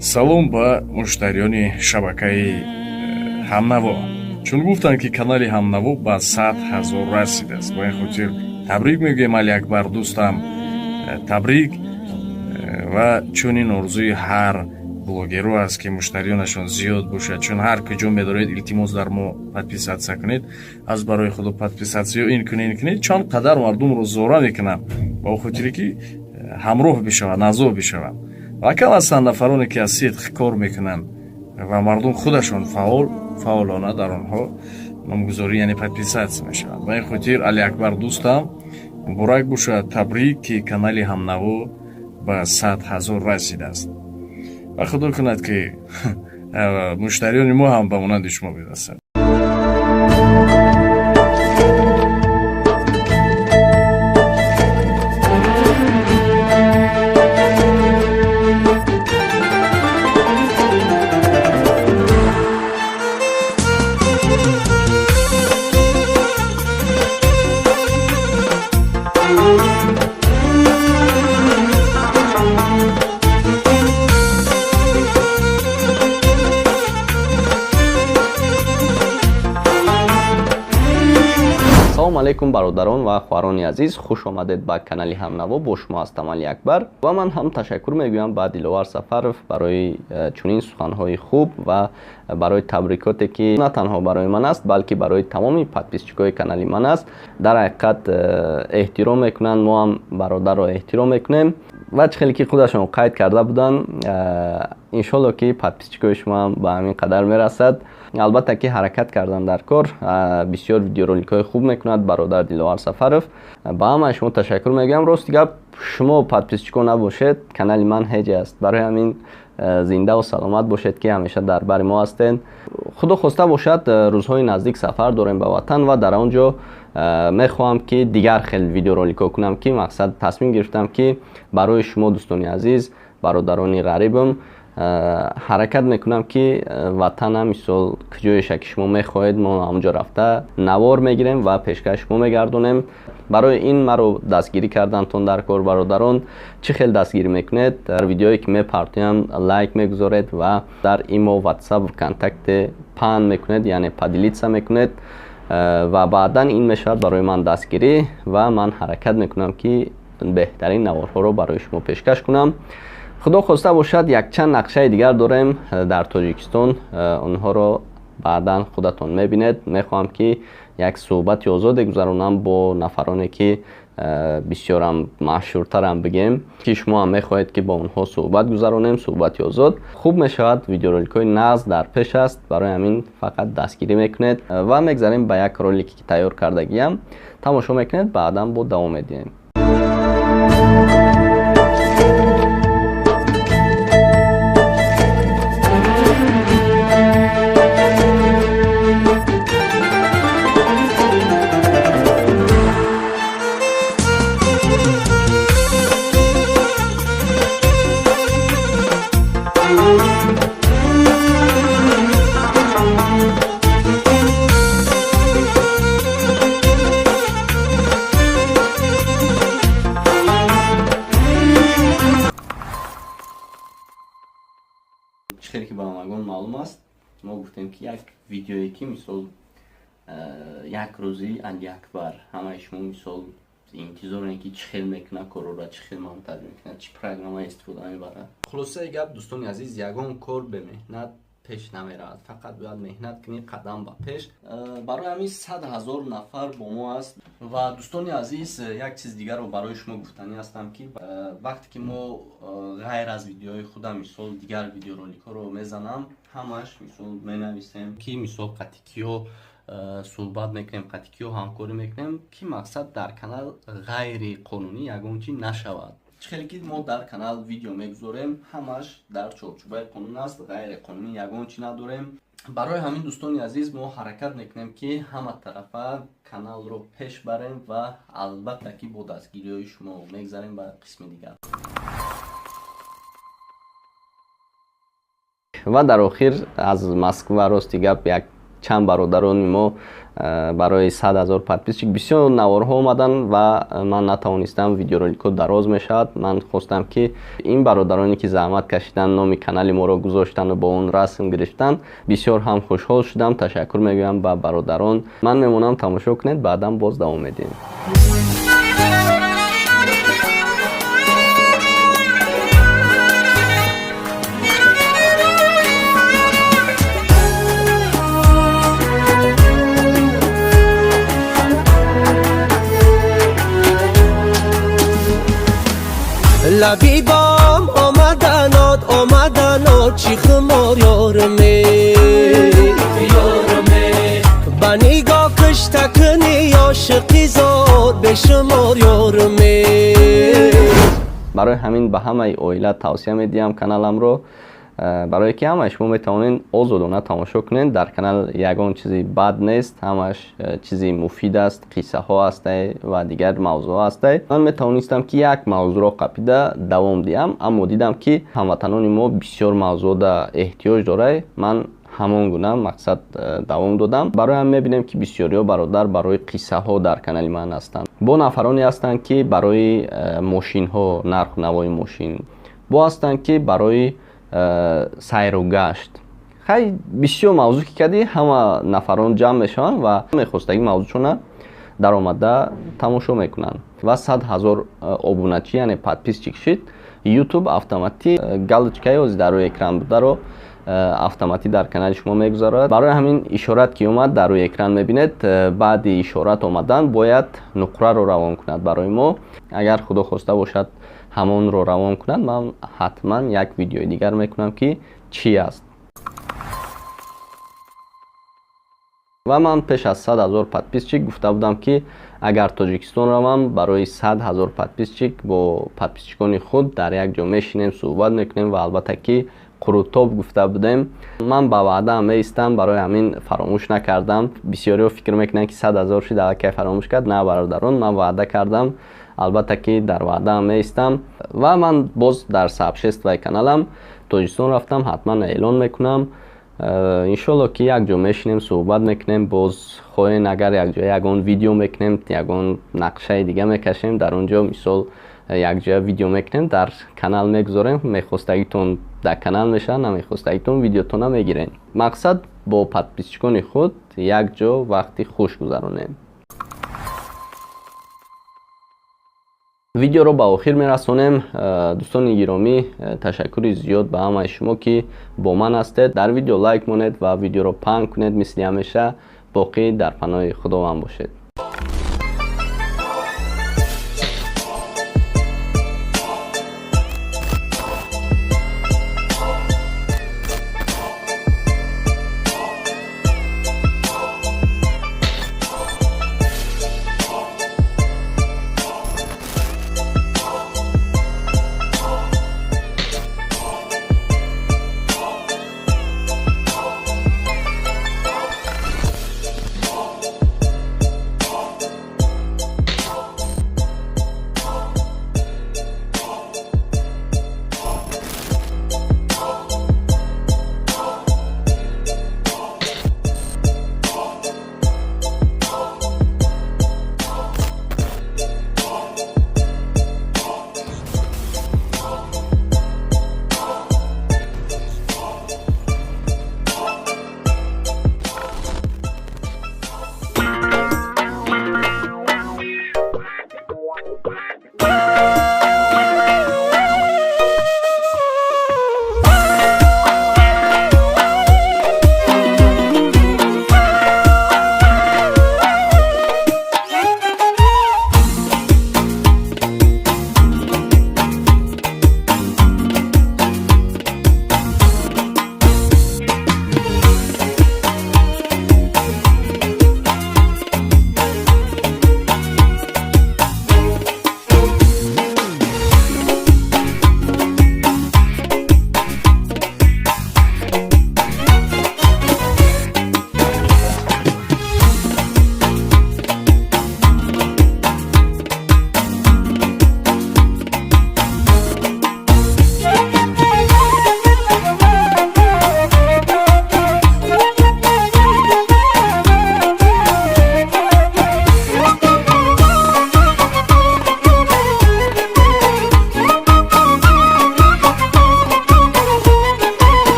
салом ба муштариони шабакаи ҳамнаво. чун гуфтанд ки канали ҳамнаво ба 100 000 расидааст. Ба ин хотир табрик мегӯем Али Акбар дӯстам, табрик. Ва чунин орзуи ҳар блогеру аст ки муштарионашон зиёд бошад. Чун ҳар куҷо медоред илтимос дар мо подписатсия кунед, аз барои худо подписатсия ин кунед, чанд қадар мардумро зора мекунам ба хотире ки ҳамроҳ бишавад, назо бишавад. ва кам ҳастанд нафароне ки аз сидқ кор мекунанд ва мардум худашон фаъолона дар онҳо номгузорӣ яъне подписатсия мешаванд. ба ин хотир Али Акбар дӯстам, муборак бошад, табрик ки канали ҳамнаво ба 100 000 расидааст. ва худо кунад ки муштариони мо ҳам ба монанди шумо бирасанд. салому алейкум бародарон ва хоҳарони азиз, хуш омадед ба канали ҳамнаво. Бо шумо ҳастам Али Акбар ва ман ҳам ташаккур мегӯям ба Диловар Сафаров барои чунин суханҳои хуб ва барои табрикоте ки на танҳо барои ман аст, балки барои тамоми подписчикои канали ман аст. Дар ҳақиқат эҳтиром мекунанд, мо ҳам бародарро эҳтиром мекунем ва чӣ хеле ки худашон қайд карда буданд, иншолло ки подписчикои шумо ҳам ба ҳамин қадар мерасад. албатта ки ҳаракат кардан дар кор, бисёр видеороликҳои хуб мекунад бародар Диловар Сафаров. ба ҳамаи шумо ташаккур мегӯям. рости гап, шумо подписчико набошед, канали ман ҳеҷ аст. барои ҳамин зиндаву саломат бошед ки ҳамеша дар бари мо ҳастед. худо хоста бошад, рӯзҳои наздик сафар дорем ба ватан ва дар он ҷо мехоҳам ки дигар хел видеороликҳо кунам, ки мақсад тасмим гирифтам ки барои шумо дӯстони азиз, бародарони ғарибам ҳаракат мекунам ки ватана мисол куҷоеша ки шумо мехоҳед, мо ҳамҷо рафта навор мегирем ва пешкаш шумо мегардонем. барои ин маро дастгирӣ кардантон дар кор бародарон. чӣ хел дастгирӣ мекунед? дар видеое ки мепартоям лайк мегузоред ва дар имо, ватсап, контакте паҳн мекунед, яъне поделиться мекунед ва баъдан ин мешавад барои ман дастгирӣ ва ман ҳаракат мекунам ки беҳтарин наворҳоро барои шумо пешкаш кунам. худо хоста бошад, якчанд нақшаи дигар дорем дар Тоҷикистон, онҳоро баъдан худатон мебинед. мехоҳам ки як суҳбати озоде гузаронам бо нафароне ки бисёрам маъшҳуртарам бигем, ки шумо ҳам мехоҳед ки бо онҳо суҳбат гузаронем, суҳбати озод. хуб мешавад, видеороликҳои нағз дар пеш аст, барои ҳамин фақат дастгирӣ мекунед ва мегзарем ба як ролике ки тайёр кардагиам. тамошо мекунед, баъдан бо давом медиҳем. чӣ хеле ки ба ҳамагон маълум аст, мо гуфтем ки як видеое ки мисол як рӯзи Али Акбар, ҳамаи шумо мисол интизоре ки чӣ хел мекунад корро, чӣ хел монтаж мекунад, чӣ программа истифода мебарад. хулосаи гап, дӯстони азиз, ягон кор бе меҳнат пеш намеравад. фақат бояд меҳнат кунӣ қадам ба пеш. барои ҳамин 100 000 нафар бо мо аст. ва дӯстони азиз, як чиз дигарро барои шумо гуфтанӣ ҳастам ки вақте ки мо ғайр аз видеои худам мисол дигар видеороликҳоро мезанам, ҳамаш мисол менависем ки мисол қатикиҳо суҳбат мекунем, қатикиҳо ҳамкорӣ мекунем, ки мақсад дар канал ғайри қонунӣ ягон чӣ нашавад. чӣ хеле ки мо дар канал видео мегузорем, ҳамаш дар чорчӯбаи қонун аст, ғайри қонунӣ ягон чӣ надорем. барои ҳамин дӯстони азиз, мо ҳаракат мекунем ки ҳама тарафа каналро пеш барем ва албатта ки бо дастгириҳои шумо мегзарем ба қисми дигар. ва дар охир аз Москва рости гап як чанд бародарони мо барои 100 000 подписчик бисёр наворҳо омаданд ва ман натавонистам видеороликҳо дароз мешавад. Ман хостам ки ин бародароне ки заҳмат кашиданд, номи канали моро гузоштанд ва бо он расм гирифтанд, бисёр ҳам хушҳол шудам. Ташаккур мегӯям ба бародарон. Ман мемонам, тамошо кунед, баъдан боз давом медиҳем. لبی بام آمدنات چی خمار یارمه با نگاه کشتکنی عاشقی زار به شمار یارمه. برای همین به همه اویلا توصیه میدیم کانالم رو، برای که همه شما میتونین آزادانه تماشا کنین. در کانال یگان چیزی بد نیست، همش چیزی مفید است، قصه ها است و دیگر موضوع است. من میتونستم که یک موضوع را قپیده دوام دیم، اما دیدم که هموطنان ما بسیار موضوع دا احتیاج داره. من همون گونه مقصد دوام دادم. برای هم میبینیم که بسیاری برادر برای قصه ها در کانال من هستند. با نفرانی هستند که برای ماشین ها، نرخ و نوای ماشین، با هستند که برای سیر و گشت. خیلی بسیار موضوع که کردی همه نفران جمع میشن و میخواستگی موضوعشون در آمده تماشا میکنن و 100 000 ابونچی یعنی پادپیس چکشید، یوتیوب اتوماتیک галочкаи ози дар рӯи экран бударо автоматик дар канали шумо мегузарад. барои ҳамин ишорат ки омад дар рӯи экран мебинед, баъди ишорат омадан бояд нуқраро равон кунад барои мо. агар худо хоста бошад ҳамонро равон кунад, ман ҳатман як видеои дигар мекунам ки чӣ аст. ва ман пеш аз 100 000 подписчик гуфта будам ки агар Тоҷикистон равам, барои 100 000 подписчик бо подписчикони худ дар як ҷо мешинем, суҳбат мекунем ва албатта ки қурутоб гуфта будем. ман ба ваъдаам меистам, барои ҳамин фаромӯш накардам. бисёриҳо фикр мекунанд ки 100 000 шуд, аллакай фаромӯш кард. на бародарон, ман ваъда кардам, албатта ки дар ваъдаам меистам. ва ман боз дар сообществои каналам Тоҷикистон рафтам, ҳатман эълон мекунам. иншолло ки як ҷо мешинем, суҳбат мекунем. боз хоҳем агар як ҷо ягон видео мекунем, ягон нақшаи дига мекашем, дар он ҷо мисол як ҷо видео мекунем, дар канал мегузорем. мехостагитон дар канал мешавад, намехостагитон видеотона мегирем. мақсад бо подписчикони худ як ҷо вақти хуш гузаронем. видеоро ба охир мерасонем. дӯстони гиромӣ, ташаккури зиёд ба ҳамаи шумо ки бо ман ҳастед. дар видео лайк монед ва видеоро паҳн кунед. мисли ҳамеша боқӣ дар паноҳи худованд бошед.